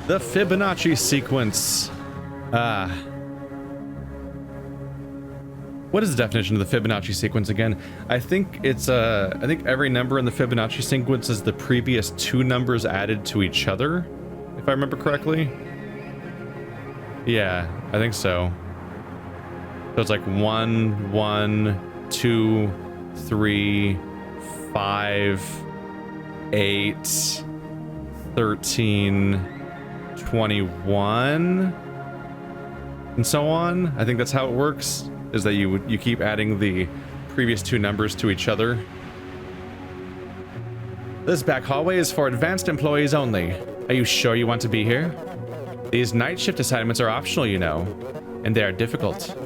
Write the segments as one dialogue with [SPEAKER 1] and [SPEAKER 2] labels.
[SPEAKER 1] The Fibonacci sequence. What is the definition of the Fibonacci sequence again? I think it's I think every number in the Fibonacci sequence is the previous two numbers added to each other, if I remember correctly. Yeah, I think so. So it's like 1, 1, 2, 3, 5, 8, 13, 21, and so on. I think that's how it works, is that you keep adding the previous two numbers to each other. This back hallway is for advanced employees only. Are you sure you want to be here? These night shift assignments are optional, you know, and they are difficult.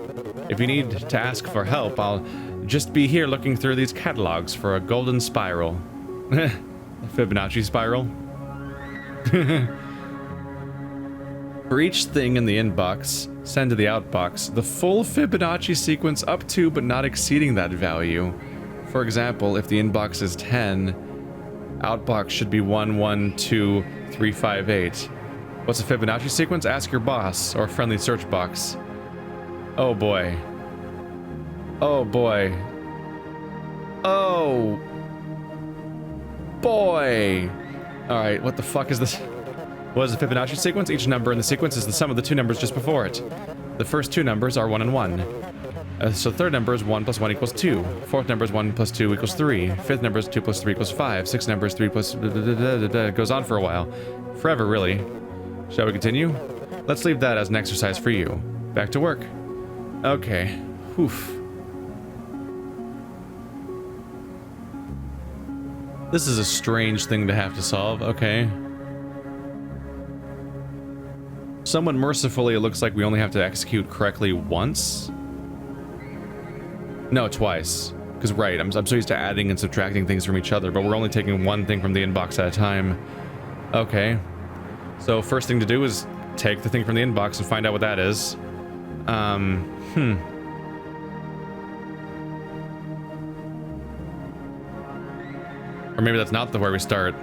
[SPEAKER 1] If you need to ask for help, I'll just be here looking through these catalogs for a golden spiral. Fibonacci spiral. For each thing in the inbox, send to the outbox the full Fibonacci sequence up to but not exceeding that value. For example, if the inbox is 10, outbox should be 1, 1, 2, 3, 5, 8. What's a Fibonacci sequence? Ask your boss or friendly search box. Oh boy. Oh boy. Oh boy. Alright, what the fuck is this? What is the Fibonacci sequence? Each number in the sequence is the sum of the two numbers just before it. The first two numbers are 1 and 1. So third number is 1 plus 1 equals 2. Fourth number is 1 plus 2 equals 3. Fifth number is 2 plus 3 equals 5. Sixth number is 3 plus... It goes on for a while. Forever, really. Shall we continue? Let's leave that as an exercise for you. Back to work. Okay. Oof. This is a strange thing to have to solve. Okay. Somewhat mercifully, it looks like we only have to execute correctly once. No, twice. Because, right, I'm so used to adding and subtracting things from each other, but we're only taking one thing from the inbox at a time. Okay. So, first thing to do is take the thing from the inbox and find out what that is. Or maybe that's not where we start.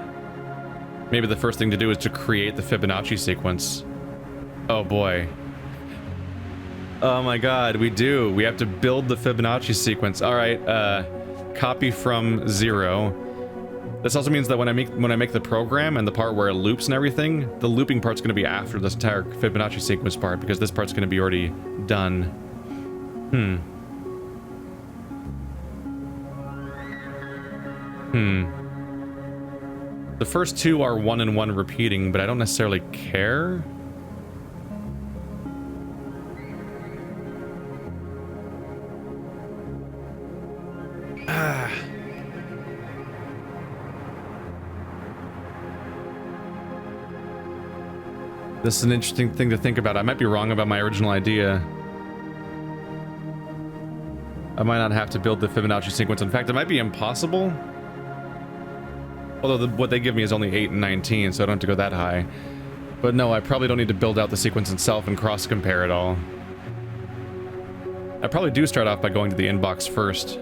[SPEAKER 1] Maybe the first thing to do is to create the Fibonacci sequence. Oh boy. Oh my god, we do. We have to build the Fibonacci sequence. Alright, copy from 0. This also means that when I make the program and the part where it loops and everything, the looping part's gonna be after this entire Fibonacci sequence part, because this part's gonna be already done. The first two are 1 and 1 repeating, but I don't necessarily care. This is an interesting thing to think about. I might be wrong about my original idea. I might not have to build the Fibonacci sequence. In fact, it might be impossible. Although what they give me is only 8 and 19, so I don't have to go that high. But no, I probably don't need to build out the sequence itself and cross-compare it all. I probably do start off by going to the inbox first.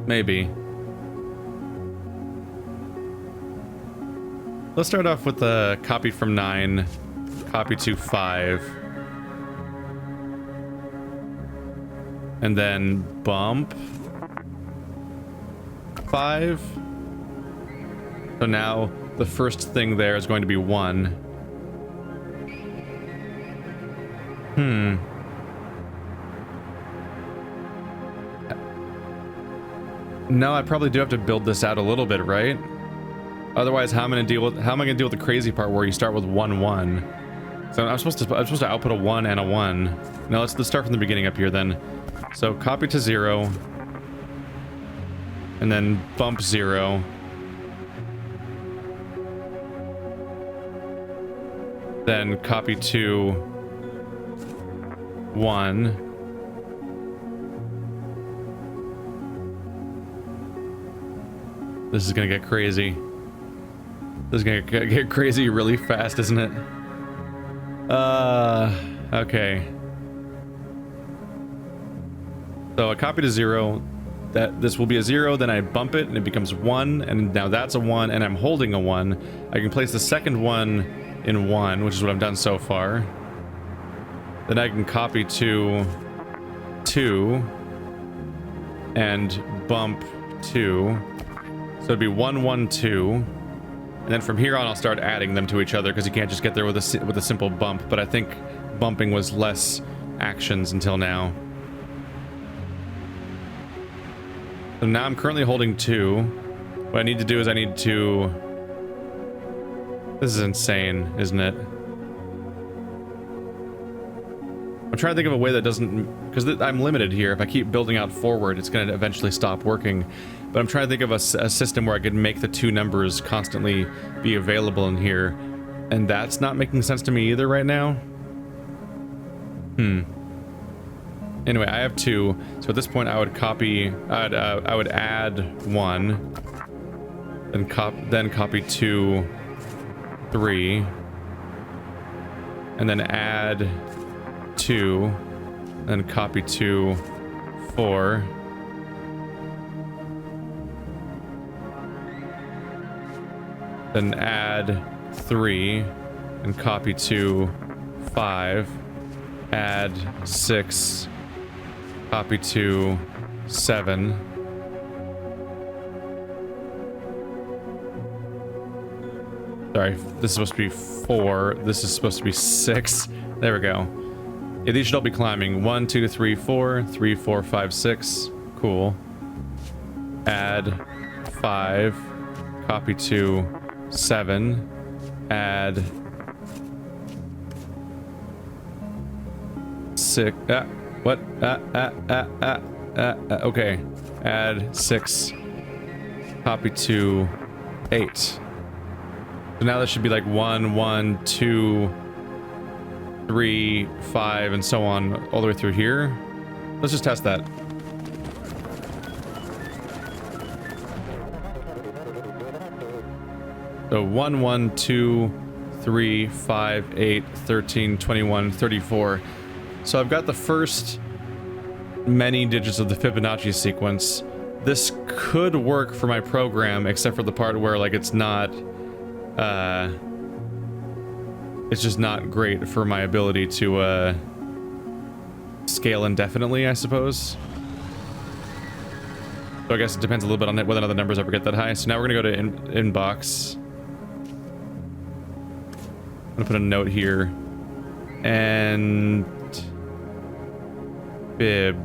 [SPEAKER 1] Maybe. Let's start off with the copy from 9, copy to 5. And then bump 5. So now the first thing there is going to be 1. No, I probably do have to build this out a little bit, right? Otherwise, how am I gonna deal with the crazy part where you start with 1, 1? So I'm supposed to output a 1 and a 1. Now let's start from the beginning up here then. So copy to 0, and then bump 0. Then copy to 1. This is gonna get crazy. This is gonna get crazy really fast, isn't it? Okay. So a copy to 0, that this will be a 0, then I bump it and it becomes 1, and now that's a 1, and I'm holding a 1. I can place the second one in 1, which is what I've done so far. Then I can copy to 2 and bump 2. So it'd be 1, 1, 2. And then from here on, I'll start adding them to each other because you can't just get there with a simple bump. But I think bumping was less actions until now. So now I'm currently holding 2. What I need to do is I need to... This is insane, isn't it? I'm trying to think of a way that doesn't... Because I'm limited here. If I keep building out forward, it's going to eventually stop working. But I'm trying to think of a system where I could make the 2 numbers constantly be available in here. And that's not making sense to me either right now. Anyway, I have 2. So at this point, I would copy... I would add 1. Then copy 2, 3. And then add 2. Then copy 2, 4. Then add 3 and copy 2, 5. Add 6, copy 2, 7. Sorry, this is supposed to be 4. This is supposed to be 6. There we go. Yeah, these should all be climbing. 1, 2, 3, 4. 3, 4, 5, 6. Cool. Add 5. Copy 2, 7. Add 6. What? Okay. Add 6. Copy 2, 8. So now this should be like 1, 1, 2, 3, 5, and so on, all the way through here. Let's just test that. So 1, 1, 2, 3, 5, 8, 13, 21, 34. So I've got the first many digits of the Fibonacci sequence. This could work for my program, except for the part where, like, it's not... it's just not great for my ability to, scale indefinitely, I suppose. So I guess it depends a little bit on whether or not the numbers ever get that high. So now we're gonna go to inbox. I'm gonna put a note here. And... Bib.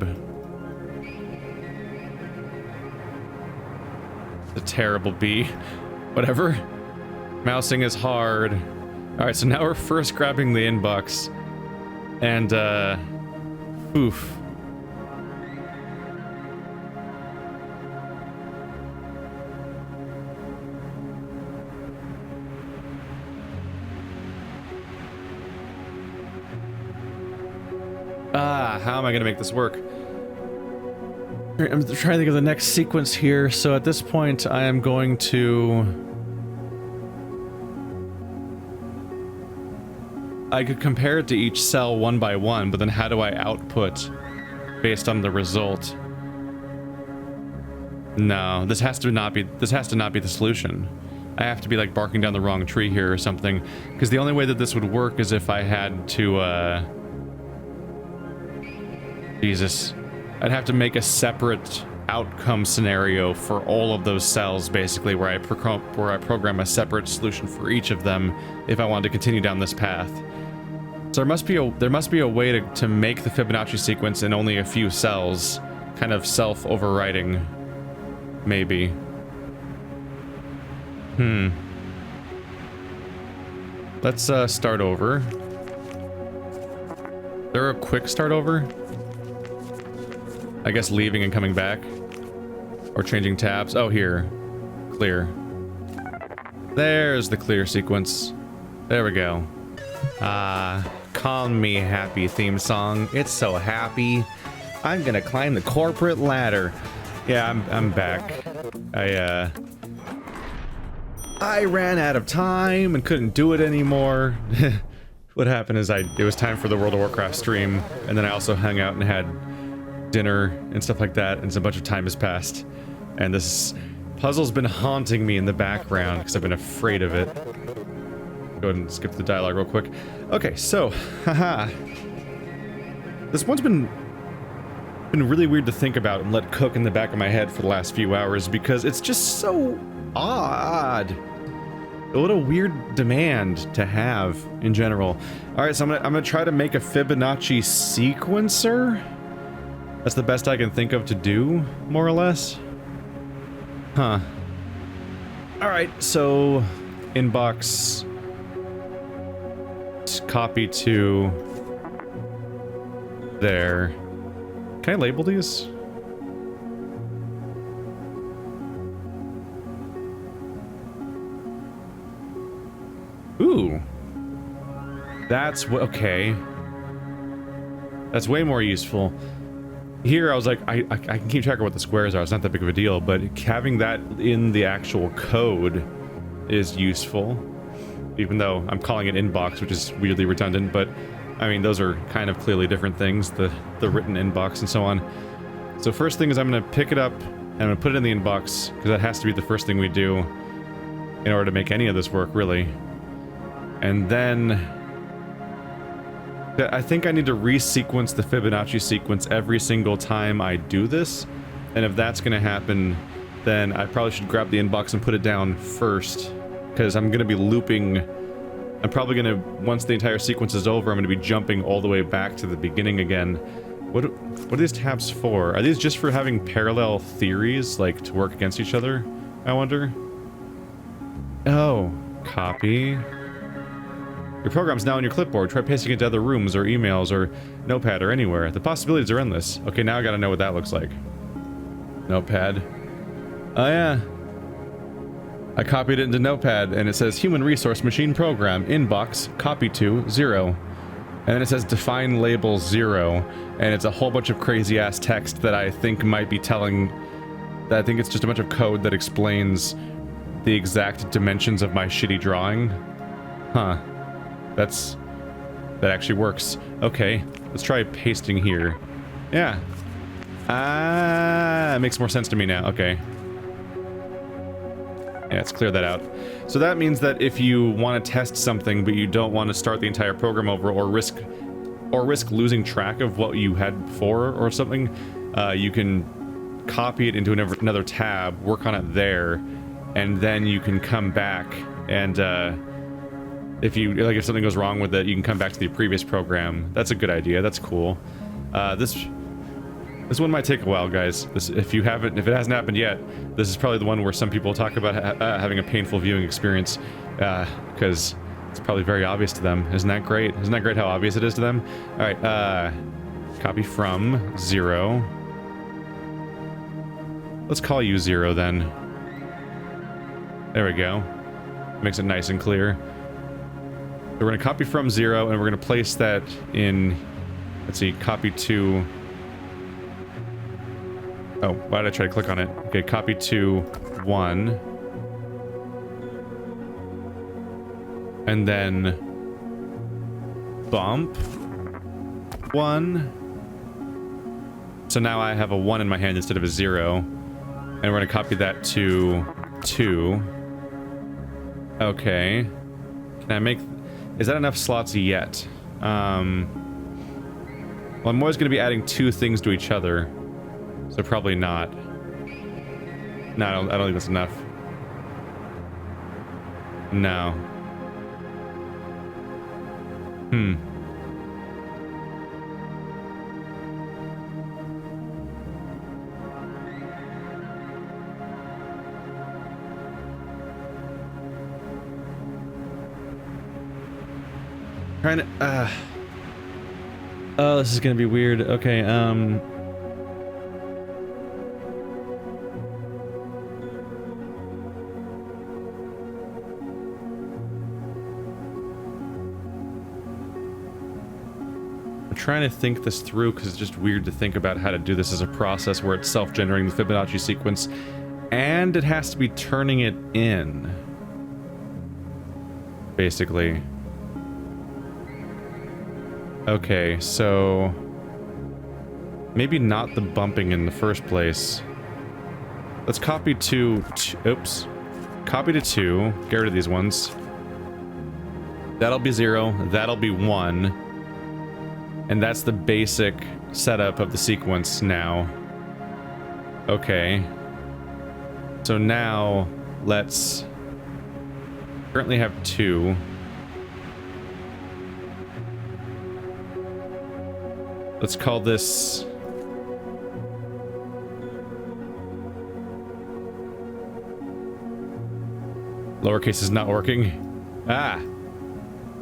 [SPEAKER 1] The terrible B. Whatever. Mousing is hard. Alright, so now we're first grabbing the inbox. And, oof. How am I gonna make this work? I'm trying to think of the next sequence here. So at this point, I am going to... I could compare it to each cell one by one, but then how do I output based on the result? No, this has to not be the solution. I have to be like barking down the wrong tree here or something, because the only way that this would work is if I had to Jesus. I'd have to make a separate outcome scenario for all of those cells, basically, where I program a separate solution for each of them if I wanted to continue down this path. So there must be a way to make the Fibonacci sequence in only a few cells, kind of self-overriding, maybe. Let's start over. Is there a quick start over? I guess leaving and coming back. Or changing tabs. Oh, here. Clear. There's the clear sequence. There we go. Call me happy theme song. It's so happy. I'm gonna climb the corporate ladder. Yeah, I'm back. I ran out of time and couldn't do it anymore. What happened is it was time for the World of Warcraft stream, and then I also hung out and had dinner and stuff like that, and a bunch of time has passed. And this puzzle's been haunting me in the background because I've been afraid of it. Go ahead and skip the dialogue real quick. Okay, so, haha. This one's been really weird to think about and let cook in the back of my head for the last few hours because it's just so odd. What a weird demand to have in general. All right, so I'm gonna try to make a Fibonacci sequencer. That's the best I can think of to do, more or less. Huh. All right, so inbox, copy to there. Can I label these? Ooh. That's okay. That's way more useful. Here I was like, I can keep track of what the squares are, it's not that big of a deal, but having that in the actual code is useful. Even though I'm calling it inbox, which is weirdly redundant, but I mean, those are kind of clearly different things, the written inbox and so on. So first thing is I'm going to pick it up and I'm going to put it in the inbox, because that has to be the first thing we do in order to make any of this work, really. And then I think I need to resequence the Fibonacci sequence every single time I do this. And if that's going to happen, then I probably should grab the inbox and put it down first, because I'm going to be looping. I'm probably going to, once the entire sequence is over, I'm going to be jumping all the way back to the beginning again. What are these tabs for? Are these just for having parallel theories, like, to work against each other, I wonder? Oh, copy. Your program's now on your clipboard. Try pasting it to other rooms or emails or Notepad or anywhere. The possibilities are endless. Okay, now I gotta know what that looks like. Notepad. Oh yeah. I copied it into Notepad and it says Human Resource Machine Program, inbox, copy to, 0. And then it says define label 0. And it's a whole bunch of crazy ass text that I think might be telling, that I think it's just a bunch of code that explains the exact dimensions of my shitty drawing. Huh. That actually works. Okay, let's try pasting here. Yeah. Ah, it makes more sense to me now. Okay. Yeah, let's clear that out. So that means that if you want to test something, but you don't want to start the entire program over or risk losing track of what you had before or something, you can copy it into another tab, work on it there, and then you can come back and if something goes wrong with it, you can come back to the previous program. That's a good idea. That's cool. This one might take a while, guys. If it hasn't happened yet, this is probably the one where some people talk about having a painful viewing experience, because it's probably very obvious to them. Isn't that great? Isn't that great how obvious it is to them? All right. Copy from 0. Let's call you 0 then. There we go. Makes it nice and clear. So we're going to copy from 0, and we're going to place that in, let's see, copy to... Oh, why did I try to click on it? Okay, copy to 1. And then... bump 1. So now I have a 1 in my hand instead of a 0. And we're going to copy that to 2. Okay. Can I make... Is that enough slots yet? Well, I'm always going to be adding 2 things to each other. So probably not. No, I don't think that's enough. No. Trying to, oh, this is gonna be weird. Okay, I'm trying to think this through because it's just weird to think about how to do this as a process where it's self-generating the Fibonacci sequence and it has to be turning it in, basically. Maybe not the bumping in the first place. Let's copy to... Oops. Copy to 2. Get rid of these ones. That'll be 0. That'll be 1. And that's the basic setup of the sequence now. Okay. So now, let's... currently have 2. Let's call this... Lowercase is not working. Ah!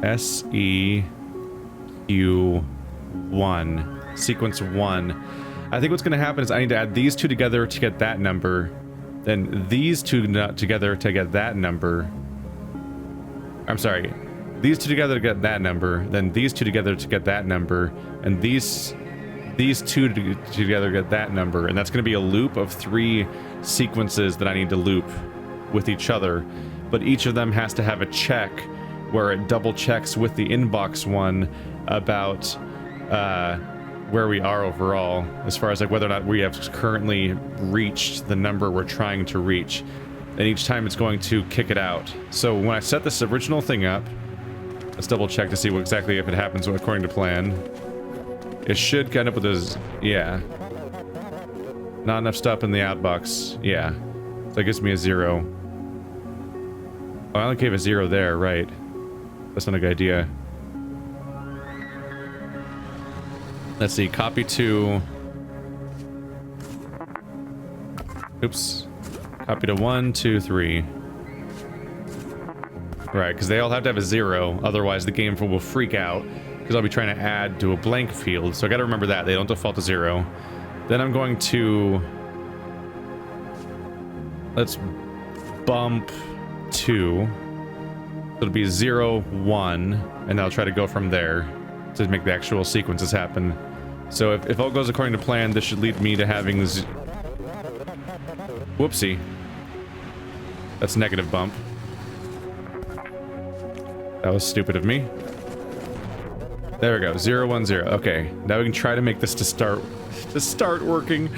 [SPEAKER 1] SEQ1. Sequence 1. I think what's going to happen is I need to add these two together to get that number. Then these two together to get that number. I'm sorry. These two together to get that number. Then these two together to get that number. And these two together to get that number. And that's going to be a loop of 3 sequences that I need to loop with each other. But each of them has to have a check where it double checks with the inbox one about where we are overall, as far as like whether or not we have currently reached the number we're trying to reach. And each time it's going to kick it out. So when I set this original thing up, let's double check to see what exactly if it happens according to plan. It should end up with a... yeah. Not enough stuff in the outbox. Yeah. So that gives me a 0. Oh, I only gave a 0 there, right. That's not a good idea. Let's see, copy to... oops. Copy to 1, 2, 3. Right, because they all have to have a 0, otherwise the game will freak out, because I'll be trying to add to a blank field, so I gotta remember that, they don't default to 0. Then I'm going to... let's bump 2. It'll be 0, 1, and I'll try to go from there to make the actual sequences happen. So if all goes according to plan, this should lead me to having this... whoopsie. That's negative bump. That was stupid of me. There we go, 0, 1, 0. Okay, now we can try to make this to start working.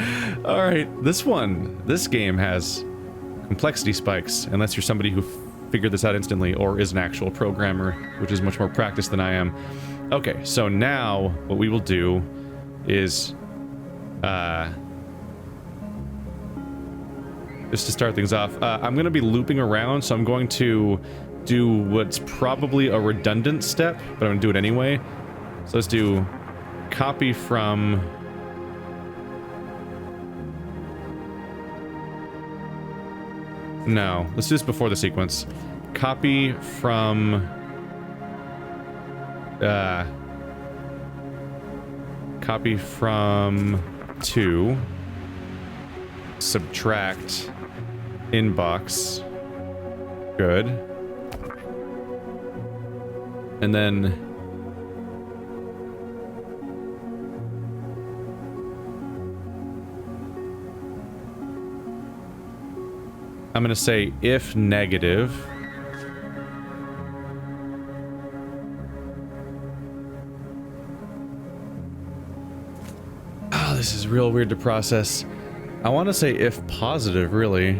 [SPEAKER 1] All right, this game has complexity spikes, unless you're somebody who figured this out instantly or is an actual programmer, which is much more practiced than I am. Okay, so now what we will do is just to start things off, I'm going to be looping around, so I'm going to do what's probably a redundant step, but I'm going to do it anyway. So let's do copy from... no, let's do this before the sequence. Copy from... copy from 2. Subtract inbox. Good. And then... I'm gonna say if negative. Oh, this is real weird to process. I want to say if positive, really.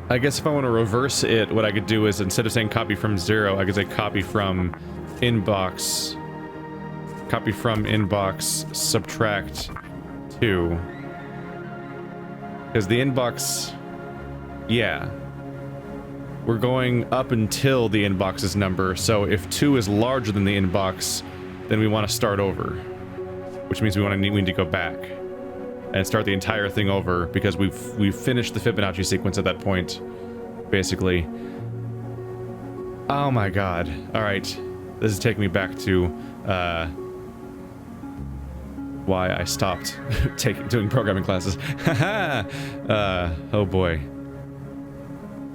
[SPEAKER 1] I guess if I want to reverse it, what I could do is instead of saying copy from 0, I could say copy from inbox. Copy from inbox, subtract 2. Because the inbox... yeah. We're going up until the inbox's number, so if 2 is larger than the inbox, then we want to start over. Which means we need to go back and start the entire thing over, because we've finished the Fibonacci sequence at that point, basically. Oh my god. Alright. This is taking me back to why I stopped doing programming classes. Haha! Oh boy.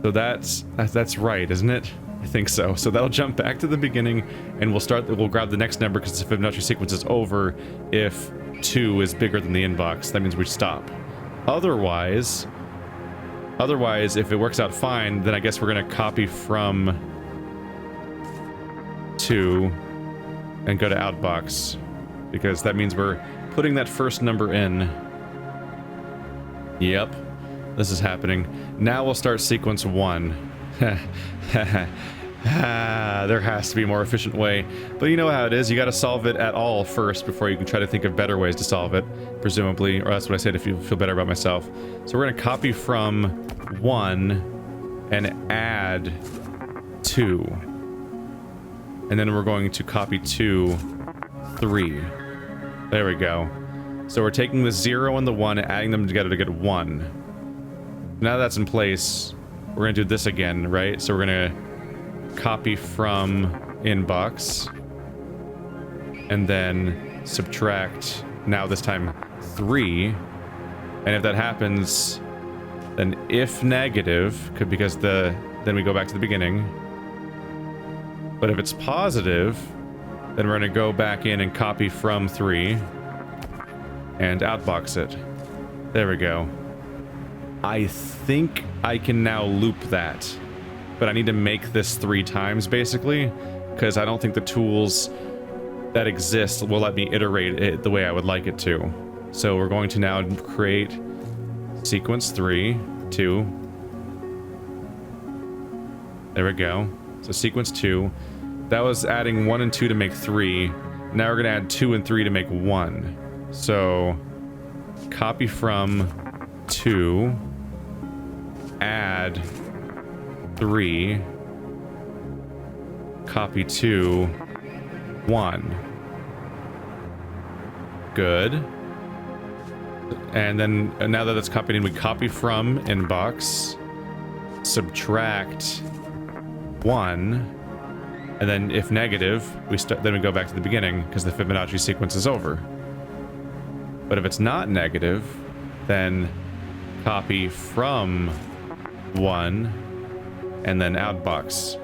[SPEAKER 1] So that's right, isn't it? I think so. So that'll jump back to the beginning, and we'll grab the next number because the Fibonacci sequence is over if 2 is bigger than the inbox. That means we stop. Otherwise, if it works out fine, then I guess we're gonna copy from 2 and go to outbox, because that means we're putting that first number in. Yep, this is happening. Now we'll start sequence 1. There has to be a more efficient way, but you know how it is. You got to solve it at all first before you can try to think of better ways to solve it, presumably, or that's what I said if you feel better about myself. So we're going to copy from 1 and add 2, and then we're going to copy 2, 3. There we go. So we're taking the 0 and the 1 and adding them together to get 1. Now that's in place, we're going to do this again, right? So we're going to copy from inbox and then subtract, now this time 3, and if that happens, then if negative, because then we go back to the beginning, but if it's positive, then we're going to go back in and copy from 3 and outbox it. There we go. I think I can now loop that, but I need to make this 3 times, basically, because I don't think the tools that exist will let me iterate it the way I would like it to. So we're going to now create sequence 3, 2. There we go. So sequence 2. That was adding 1 and 2 to make 3. Now we're going to add 2 and 3 to make 1. So copy from 2, add 3, copy 2, 1. Good. And then now that it's copied in, we copy from inbox, subtract 1, and then if negative, then we go back to the beginning because the Fibonacci sequence is over. But if it's not negative, then copy from 1 and then outbox.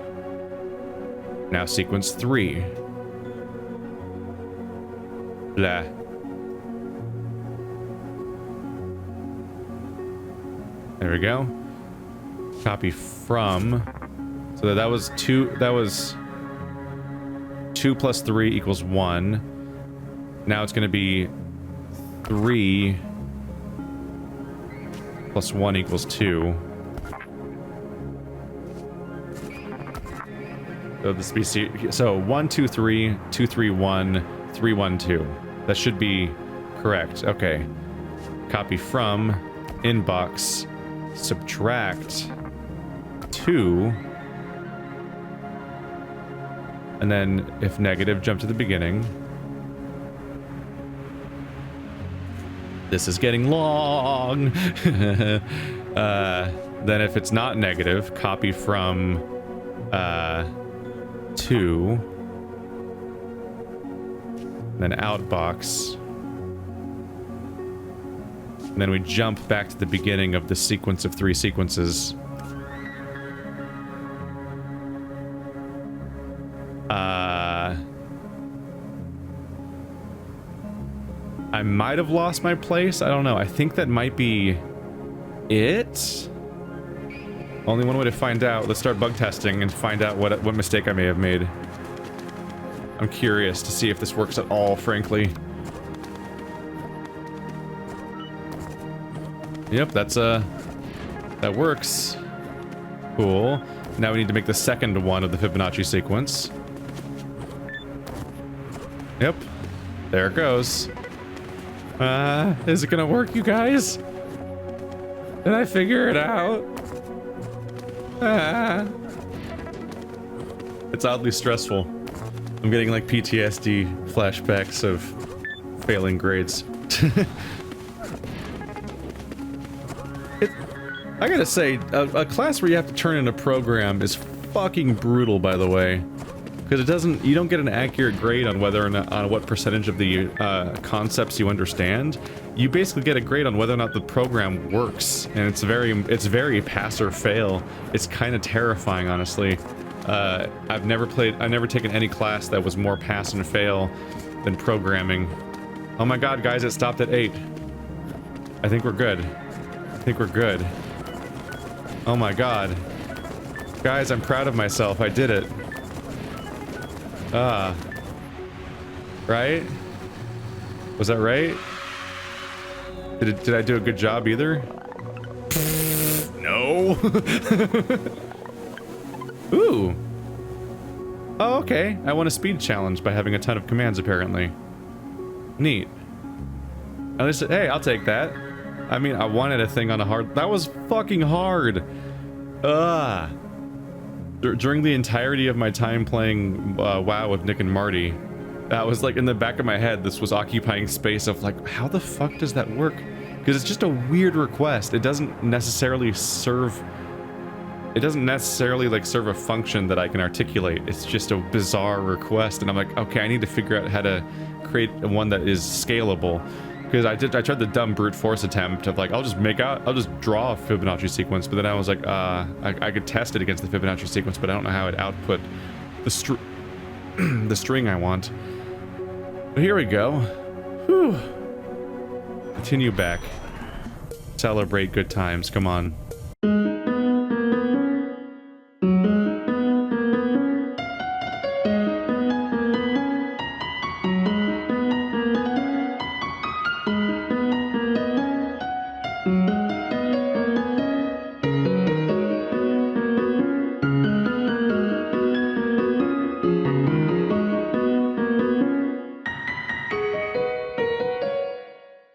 [SPEAKER 1] Now sequence 3. Blah. There we go. Copy from. So that was 2. That was 2 plus 3 equals 1. Now it's going to be 3 plus 1 equals 2. So this be so 1 2 3 2 3 1 3 1 2. That should be correct. Okay. Copy from inbox, subtract 2, and then if negative, jump to the beginning. This is getting long. Then if it's not negative, copy from 2, then outbox, and then we jump back to the beginning of the sequence of 3 sequences. I might have lost my place. I don't know. I think that might be it. Only one way to find out. Let's start bug testing and find out what mistake I may have made. I'm curious to see if this works at all, frankly. Yep, that works. Cool. Now we need to make the second one of the Fibonacci sequence. Yep. There it goes. Is it gonna work, you guys? Did I figure it out? It's oddly stressful. I'm getting like PTSD flashbacks of failing grades. I gotta say, a class where you have to turn in a program is fucking brutal, by the way. Because you don't get an accurate grade on whether or not, on what percentage of the concepts you understand. You basically get a grade on whether or not the program works, and it's very pass or fail. It's kind of terrifying, honestly. I've never taken any class that was more pass and fail than programming. Oh my god, guys, it stopped at 8. I think we're good. I think we're good. Oh my god. Guys, I'm proud of myself. I did it. Right? Was that right? Did I do a good job either? No. Ooh. Oh, okay. I won a speed challenge by having a ton of commands, apparently. Neat. At least, hey, I'll take that. I mean, I wanted a thing on a hard... That was fucking hard. Ugh. During the entirety of my time playing WoW with Nick and Marty, that was like in the back of my head, this was occupying space of like, how the fuck does that work? Because it's just a weird request. It doesn't necessarily serve... It doesn't necessarily like serve a function that I can articulate. It's just a bizarre request, and I'm like, okay, I need to figure out how to create one that is scalable. Because I tried the dumb brute force attempt of like, I'll just draw a Fibonacci sequence, but then I was like, I could test it against the Fibonacci sequence, but I don't know how it output the the string I want. But here we go. Whew. Continue back. Celebrate good times. Come on.